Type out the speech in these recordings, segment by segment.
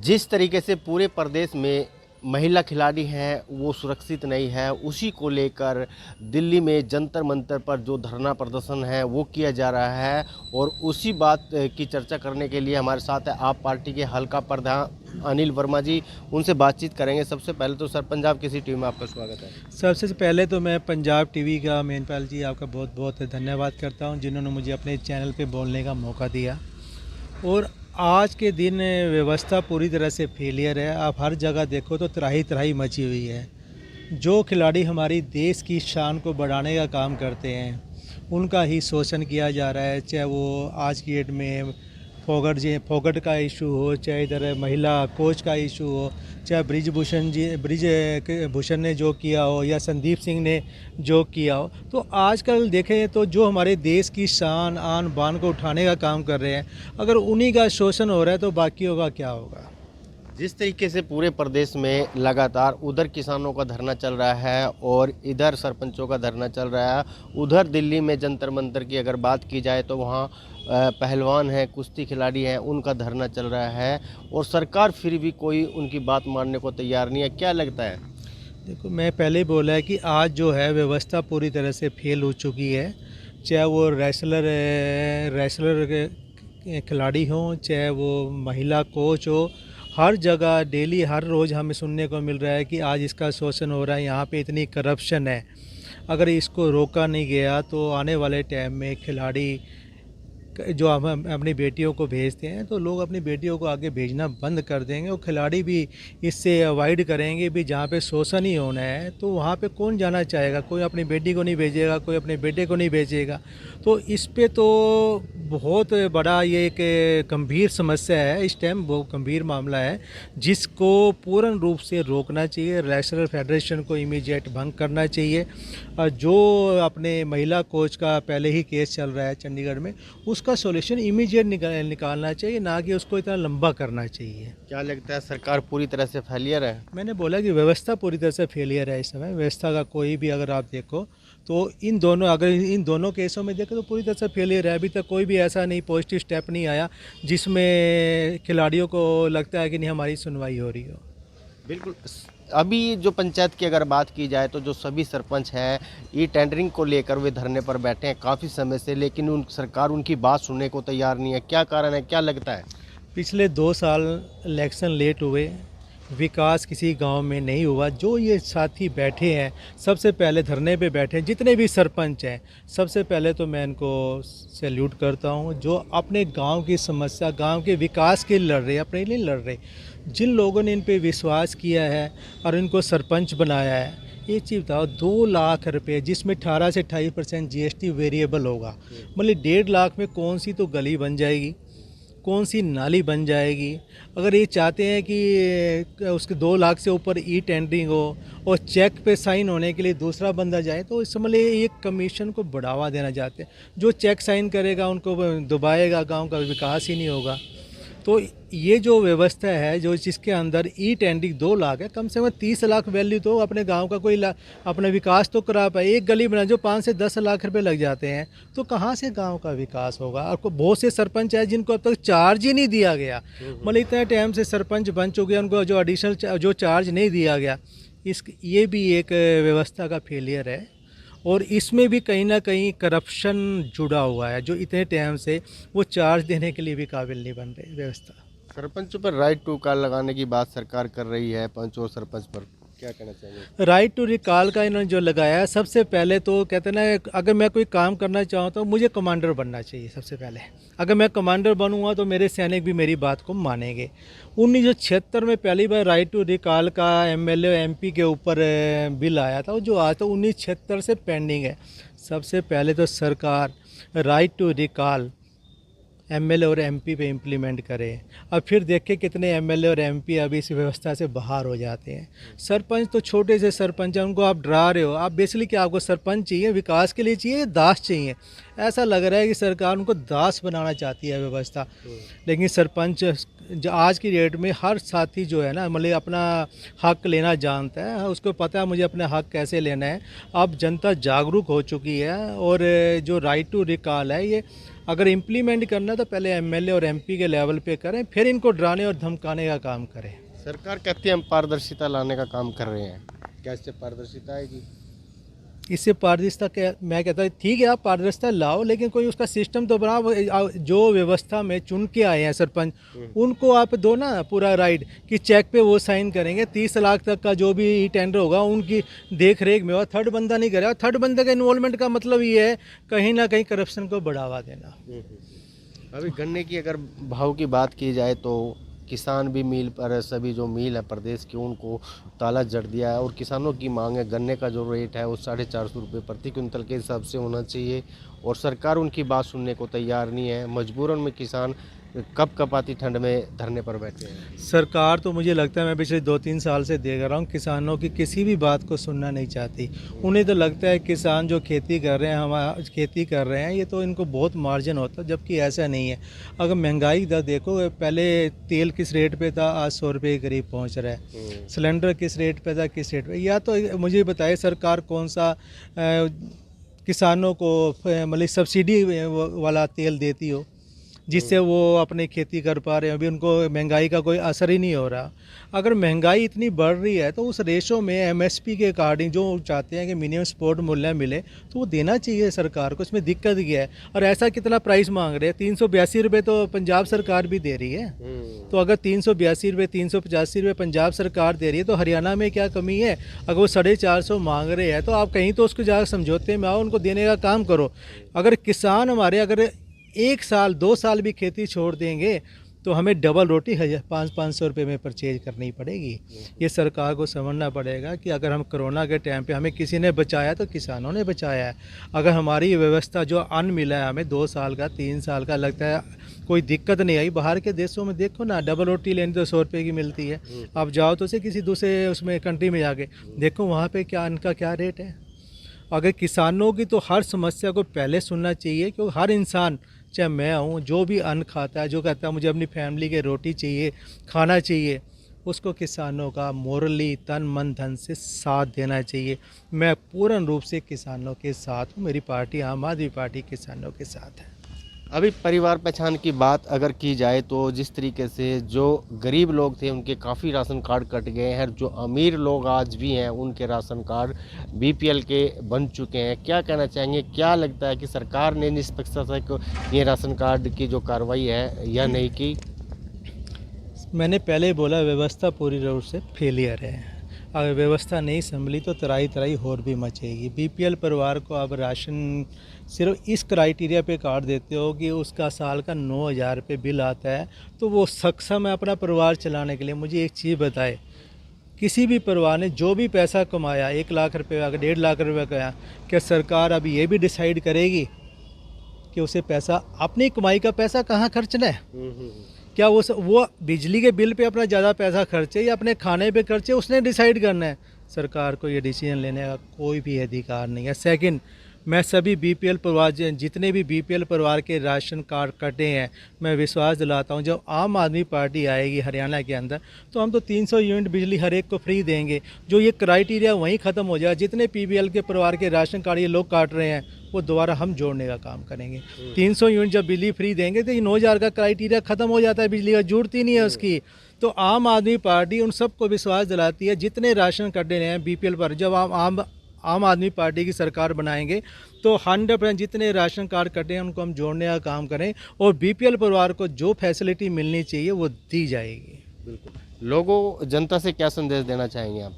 जिस तरीके से पूरे प्रदेश में महिला खिलाड़ी हैं वो सुरक्षित नहीं है, उसी को लेकर दिल्ली में जंतर मंतर पर जो धरना प्रदर्शन है वो किया जा रहा है। और उसी बात की चर्चा करने के लिए हमारे साथ है आप पार्टी के हल्का प्रधान अनिल वर्मा जी, उनसे बातचीत करेंगे। सबसे पहले तो सर, पंजाब किसी टीम में आपका स्वागत है। सबसे पहले तो मैं पंजाब टीवी का मेनपाल जी आपका बहुत बहुत धन्यवाद करता हूं, जिन्होंने मुझे अपने चैनल पे बोलने का मौका दिया। और आज के दिन व्यवस्था पूरी तरह से फेलियर है। आप हर जगह देखो तो त्राही त्राही मची हुई है। जो खिलाड़ी हमारी देश की शान को बढ़ाने का काम करते हैं उनका ही शोषण किया जा रहा है, चाहे वो आज की डेट में फोगट का इशू हो, चाहे इधर महिला कोच का इशू हो, चाहे ब्रिजभूषण ने जो किया हो या संदीप सिंह ने जो किया हो। तो आजकल देखें तो जो हमारे देश की शान आन बान को उठाने का काम कर रहे हैं, अगर उन्हीं का शोषण हो रहा है तो बाकियों का क्या होगा। जिस तरीके से पूरे प्रदेश में लगातार उधर किसानों का धरना चल रहा है और इधर सरपंचों का धरना चल रहा है, उधर दिल्ली में जंतर मंतर की अगर बात की जाए तो वहाँ पहलवान हैं, कुश्ती खिलाड़ी हैं, उनका धरना चल रहा है और सरकार फिर भी कोई उनकी बात मानने को तैयार नहीं है। क्या लगता है? देखो, मैं पहले ही बोला है कि आज जो है व्यवस्था पूरी तरह से फेल हो चुकी है। चाहे वो रेसलर के खिलाड़ी हों, चाहे वो महिला कोच हो, हर जगह डेली हर रोज़ हमें सुनने को मिल रहा है कि आज इसका शोषण हो रहा है, यहाँ पे इतनी करप्शन है। अगर इसको रोका नहीं गया तो आने वाले टाइम में खिलाड़ी जो हम अपनी बेटियों को भेजते हैं तो लोग अपनी बेटियों को आगे भेजना बंद कर देंगे और खिलाड़ी भी इससे अवॉइड करेंगे भी। जहाँ पे शोषण ही होना है तो वहाँ पे कौन जाना चाहेगा? कोई अपनी बेटी को नहीं भेजेगा, कोई अपने बेटे को नहीं भेजेगा। तो इस पे तो बहुत बड़ा ये एक गंभीर समस्या है, इस टाइम बहुत गंभीर मामला है जिसको पूर्ण रूप से रोकना चाहिए। रेसलर फेडरेशन को इमीडिएट भंग करना चाहिए। जो अपने महिला कोच का पहले ही केस चल रहा है चंडीगढ़ में, उसका सॉल्यूशन इमीडिएट निकालना चाहिए, ना कि उसको इतना लंबा करना चाहिए। क्या लगता है सरकार पूरी तरह से फेलियर है? मैंने बोला कि व्यवस्था पूरी तरह से फेलियर है इस समय। व्यवस्था का कोई भी अगर आप देखो तो इन दोनों केसों में देखें तो पूरी तरह से फेलियर है। अभी तक कोई भी ऐसा नहीं पॉजिटिव स्टेप नहीं आया जिसमें खिलाड़ियों को लगता है कि नहीं हमारी सुनवाई हो रही हो। बिल्कुल। अभी जो पंचायत की अगर बात की जाए तो जो सभी सरपंच हैं ये टेंडरिंग को लेकर वे धरने पर बैठे हैं काफ़ी समय से, लेकिन सरकार उनकी बात सुनने को तैयार नहीं है। क्या कारण है, क्या लगता है? पिछले 2 साल इलेक्शन लेट हुए, विकास किसी गांव में नहीं हुआ। जो ये साथी बैठे हैं, सबसे पहले धरने पे बैठे हैं जितने भी सरपंच हैं, सबसे पहले तो मैं इनको सैल्यूट करता हूं, जो अपने गांव की समस्या, गांव के विकास के लिए लड़ रहे, अपने लिए लड़ रहे। जिन लोगों ने इन पे विश्वास किया है और इनको सरपंच बनाया है, ये चीज़ बताओ, 2 लाख रुपए जिसमें 18 से 28% GST वेरिएबल होगा, मतलब 1.5 लाख में कौन सी तो गली बन जाएगी, कौन सी नाली बन जाएगी। अगर ये चाहते हैं कि उसके 2 लाख से ऊपर ई टेंडरिंग हो और चेक पे साइन होने के लिए दूसरा बंदा जाए, तो इस समझ ये कमीशन को बढ़ावा देना चाहते हैं। जो चेक साइन करेगा उनको दबाएगा, गांव का विकास ही नहीं होगा। तो ये जो व्यवस्था है जो जिसके अंदर ई टेंडरिंग 2 लाख है, कम से कम 30 लाख वैल्यू तो अपने गांव का कोई अपना विकास तो करा पाए। एक गली बना जो 5 से 10 लाख रुपए लग जाते हैं, तो कहाँ से गांव का विकास होगा? और बहुत से सरपंच है जिनको अब तक चार्ज ही नहीं दिया गया, मतलब इतने टाइम से सरपंच बन चुके हैं, उनको जो एडिशनल जो चार्ज नहीं दिया गया। ये भी एक व्यवस्था का फेलियर है और इसमें भी कहीं ना कहीं करप्शन जुड़ा हुआ है, जो इतने टाइम से वो चार्ज देने के लिए भी काबिल नहीं बन रही व्यवस्था। सरपंचों पर राइट टू कॉल लगाने की बात सरकार कर रही है, पंच और सरपंच पर क्या कहना चाहिए? राइट टू रिकॉल का इन्होंने जो लगाया है, सबसे पहले तो कहते हैं ना, अगर मैं कोई काम करना चाहूँ तो मुझे कमांडर बनना चाहिए सबसे पहले। अगर मैं कमांडर बनूंगा तो मेरे सैनिक भी मेरी बात को मानेंगे। 1976 में पहली बार राइट टू रिकॉल का MLA MP के ऊपर बिल आया था, जो आज तो 1976 से पेंडिंग है। सबसे पहले तो सरकार राइट टू रिकॉल MLA और MP पे इम्प्लीमेंट करें। अब फिर देखें कितने MLA और MP अभी इस व्यवस्था से बाहर हो जाते हैं। सरपंच तो छोटे से सरपंच हैं, उनको आप डरा रहे हो। आप बेसिकली क्या आपको सरपंच चाहिए, विकास के लिए चाहिए, दास चाहिए? ऐसा लग रहा है कि सरकार उनको दास बनाना चाहती है व्यवस्था। लेकिन सरपंच जो आज की डेट में हर साथी जो है ना, मतलब अपना हक लेना जानता है, उसको पता है मुझे अपना हक कैसे लेना है। अब जनता जागरूक हो चुकी है और जो राइट टू रिकॉल है, ये अगर इम्प्लीमेंट करना है तो पहले एमएलए और एमपी के लेवल पे करें, फिर इनको डराने और धमकाने का काम करें। सरकार कहती है हम पारदर्शिता लाने का काम कर रहे हैं, क्या इससे पारदर्शिता आएगी? इससे पारदर्शिता क्या, मैं कहता हूँ ठीक है आप पारदर्शिता लाओ, लेकिन कोई उसका सिस्टम तो बनाओ। जो व्यवस्था में चुन के आए हैं सरपंच, उनको आप दो ना पूरा राइट कि चेक पे वो साइन करेंगे, 30 लाख तक का जो भी टेंडर होगा उनकी देख रेख में। और थर्ड बंदा नहीं करेगा। थर्ड बंदे का इन्वॉल्वमेंट का मतलब ये है कहीं ना कहीं करप्शन को बढ़ावा देना। अभी गन्ने की अगर भाव की बात की जाए तो किसान भी मिल पर, सभी जो मिल है प्रदेश के उनको ताला जड़ दिया है और किसानों की मांग है गन्ने का जो रेट है वो 450 रुपये प्रति क्विंटल के हिसाब से होना चाहिए और सरकार उनकी बात सुनने को तैयार नहीं है। मजबूरन में किसान कपकपाती ठंड में धरने पर बैठे हैं। सरकार तो मुझे लगता है, मैं पिछले 2-3 साल से देख रहा हूँ, किसानों की किसी भी बात को सुनना नहीं चाहती। उन्हें तो लगता है किसान जो खेती कर रहे हैं, हम खेती कर रहे हैं, ये तो इनको बहुत मार्जिन होता है, जबकि ऐसा नहीं है। अगर महंगाई दर देखो, पहले तेल किस रेट पे था, आज 100 रुपये के करीब पहुँच रहा है। सिलेंडर किस रेट पे था, किस रेट पे, या तो मुझे बताए सरकार कौन सा किसानों को मतलब सब्सिडी वाला तेल देती हो जिससे वो अपनी खेती कर पा रहे हैं। अभी उनको महंगाई का कोई असर ही नहीं हो रहा। अगर महंगाई इतनी बढ़ रही है तो उस रेशो में एमएसपी के अकॉर्डिंग जो चाहते हैं कि मिनिमम सपोर्ट मूल्य मिले तो वो देना चाहिए सरकार को। इसमें दिक्कत क्या है? और ऐसा कितना प्राइस मांग रहे हैं? 382 रुपये तो पंजाब सरकार भी दे रही है। तो अगर 382 रुपये, 385 रुपये पंजाब सरकार दे रही है तो हरियाणा में क्या कमी है? अगर वो 450 मांग रहे हैं तो आप कहीं तो उसको जाकर समझौते में आओ, उनको देने का काम करो। अगर किसान हमारे अगर 1 साल 2 साल भी खेती छोड़ देंगे तो हमें डबल रोटी 500 रुपये में परचेज करनी पड़ेगी। ये सरकार को समझना पड़ेगा कि अगर हम कोरोना के टाइम पे हमें किसी ने बचाया तो किसानों ने बचाया है। अगर हमारी व्यवस्था जो अन्न मिला है हमें 2 साल का 3 साल का, लगता है कोई दिक्कत नहीं आई। बाहर के देशों में देखो ना, डबल रोटी लेनी तो 100 रुपये की मिलती है। आप जाओ तो से किसी दूसरे उसमें कंट्री में जाके देखो वहाँ पर क्या अन्न का क्या रेट है। अगर किसानों की तो हर समस्या को पहले सुनना चाहिए, क्योंकि हर इंसान, चाहे मैं हूँ, जो भी अन्न खाता है, जो कहता है मुझे अपनी फैमिली के रोटी चाहिए, खाना चाहिए, उसको किसानों का मोरली तन मन धन से साथ देना चाहिए। मैं पूर्ण रूप से किसानों के साथ हूँ। मेरी पार्टी आम आदमी पार्टी किसानों के साथ है। अभी परिवार पहचान की बात अगर की जाए तो जिस तरीके से जो गरीब लोग थे उनके काफ़ी राशन कार्ड कट गए हैं, जो अमीर लोग आज भी हैं उनके राशन कार्ड बीपीएल के बन चुके हैं। क्या कहना चाहेंगे? क्या लगता है कि सरकार ने निष्पक्षता से ये राशन कार्ड की जो कार्रवाई है या नहीं की? मैंने पहले बोला व्यवस्था पूरी रूप से फेलियर है। अगर व्यवस्था नहीं संभली तो तराई तराई और भी मचेगी। बीपीएल परिवार को अब राशन सिर्फ इस क्राइटेरिया पे कार्ड देते हो कि उसका साल का 9,000 रुपये बिल आता है तो वो सक्षम है अपना परिवार चलाने के लिए। मुझे एक चीज़ बताए, किसी भी परिवार ने जो भी पैसा कमाया, 1 लाख रुपये का, 1.5 लाख रुपये का, क्या सरकार अभी ये भी डिसाइड करेगी कि उसे पैसा, अपनी कमाई का पैसा कहाँ खर्चना है? क्या वो बिजली के बिल पे अपना ज़्यादा पैसा खर्चे या अपने खाने पे खर्चे, उसने डिसाइड करना है। सरकार को ये डिसीजन लेने का कोई भी अधिकार नहीं है। सेकंड, मैं सभी बीपीएल परिवार, जितने भी बीपीएल परिवार के राशन कार्ड कटे हैं, मैं विश्वास दिलाता हूं जब आम आदमी पार्टी आएगी हरियाणा के अंदर तो हम तो 300 यूनिट बिजली हर एक को फ्री देंगे। जो ये क्राइटेरिया वहीं ख़त्म हो जाएगा। जितने पीबीएल के परिवार के राशन कार्ड ये लोग काट रहे हैं वो दोबारा हम जोड़ने का काम करेंगे। 300 यूनिट जब बिजली फ्री देंगे तो ये 9,000 का क्राइटेरिया ख़त्म हो जाता है, बिजली का जरूरत ही नहीं है उसकी। तो आम आदमी पार्टी उन सबको विश्वास दिलाती है जितने राशन कटे हैं बीपीएल पर, जब आम आदमी पार्टी की सरकार बनाएंगे तो 100% जितने राशन कार्ड कटे हैं उनको हम जोड़ने का काम करें और बीपीएल परिवार को जो फैसिलिटी मिलनी चाहिए वो दी जाएगी। बिल्कुल। लोगों, जनता से क्या संदेश देना चाहेंगे आप?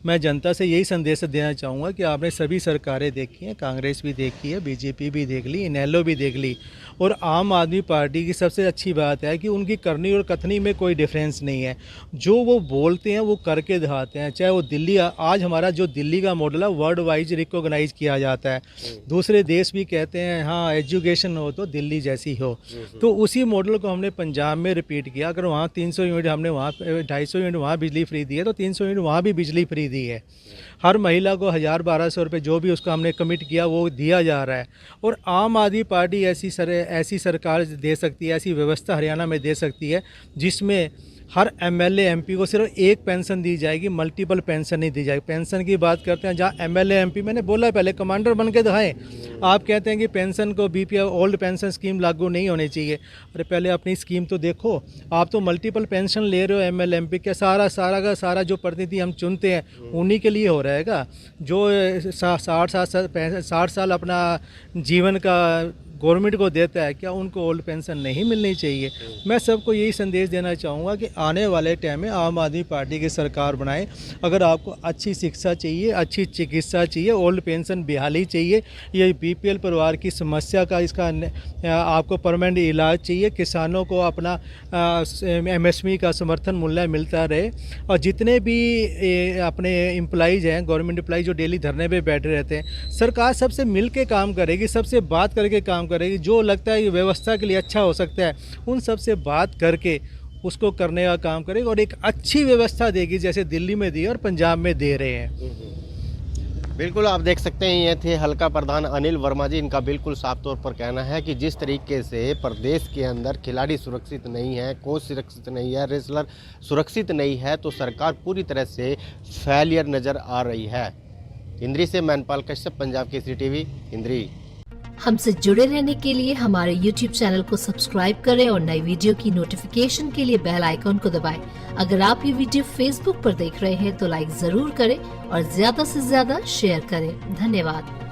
मैं जनता से यही संदेश देना चाहूँगा कि आपने सभी सरकारें देखी हैं, कांग्रेस भी देखी है, बीजेपी भी देख ली, इनेलो भी देख ली, और आम आदमी पार्टी की सबसे अच्छी बात है कि उनकी करनी और कथनी में कोई डिफरेंस नहीं है। जो वो बोलते हैं वो करके दिखाते हैं। चाहे वो दिल्ली, आज हमारा जो दिल्ली का मॉडल है वर्ल्ड वाइज रिकॉग्नाइज किया जाता है। दूसरे देश भी कहते हैं हाँ एजुकेशन हो तो दिल्ली जैसी हो, तो उसी मॉडल को हमने पंजाब में रिपीट किया। अगर वहाँ 300 यूनिट हमने वहाँ 250 यूनिट वहाँ बिजली फ्री दी है तो 300 यूनिट वहाँ भी बिजली फ्री दी है। हर महिला को 1,000-1,200 रुपये जो भी उसका हमने कमिट किया वो दिया जा रहा है। और आम आदमी पार्टी ऐसी सरकार दे सकती है, ऐसी व्यवस्था हरियाणा में दे सकती है जिसमें हर एमएलए एमपी को सिर्फ एक पेंशन दी जाएगी, मल्टीपल पेंशन नहीं दी जाएगी। पेंशन की बात करते हैं जहाँ एमएलए एमपी, मैंने बोला पहले कमांडर बन के दिखाएं। आप कहते हैं कि पेंशन को बीपीएल ओल्ड पेंशन स्कीम लागू नहीं होनी चाहिए। अरे पहले अपनी स्कीम तो देखो। आप तो मल्टीपल पेंशन ले रहे हो एमएलए एमपी के, सारा जो प्रतिनिधि हम चुनते हैं उन्हीं के लिए हो रहेगा। जो 60 साल अपना जीवन का गवर्नमेंट को देता है, क्या उनको ओल्ड पेंशन नहीं मिलनी चाहिए? मैं सबको यही संदेश देना चाहूँगा कि आने वाले टाइम में आम आदमी पार्टी की सरकार बनाए। अगर आपको अच्छी शिक्षा चाहिए, अच्छी चिकित्सा चाहिए, ओल्ड पेंशन बहाली चाहिए, ये बीपीएल परिवार की समस्या का इसका आपको परमानेंट इलाज चाहिए, किसानों को अपना एमएसपी का समर्थन मूल्य मिलता रहे, और जितने भी अपने एम्प्लॉइज़ हैं, गवर्नमेंट एम्प्लॉइज जो डेली धरने पे बैठे रहते हैं, सरकार सबसे मिल के काम करेगी, सबसे बात करके काम करेगी। जो लगता है कि व्यवस्था के लिए अच्छा हो सकता है, उन सब से बात करके उसको करने का काम करेगी और एक अच्छी व्यवस्था देगी, जैसे दिल्ली में दी और पंजाब में दे रहे हैं। बिल्कुल, आप देख सकते हैं ये थे हल्का प्रधान अनिल वर्मा जी। इनका बिल्कुल साफ तौर पर कहना है कि जिस तरीके से प्रदेश के अंदर खिलाड़ी सुरक्षित नहीं है, कोच सुरक्षित नहीं है, रेसलर सुरक्षित नहीं है, तो सरकार पूरी तरह से फेलियर नज़र आ रही है। इंद्री से मैनपाल कश्यप, पंजाब केसरी टीवी, इंद्री। हमसे जुड़े रहने के लिए हमारे YouTube चैनल को सब्सक्राइब करें और नई वीडियो की नोटिफिकेशन के लिए बेल आइकॉन को दबाएं। अगर आप ये वीडियो Facebook पर देख रहे हैं तो लाइक जरूर करें और ज्यादा से ज्यादा शेयर करें। धन्यवाद।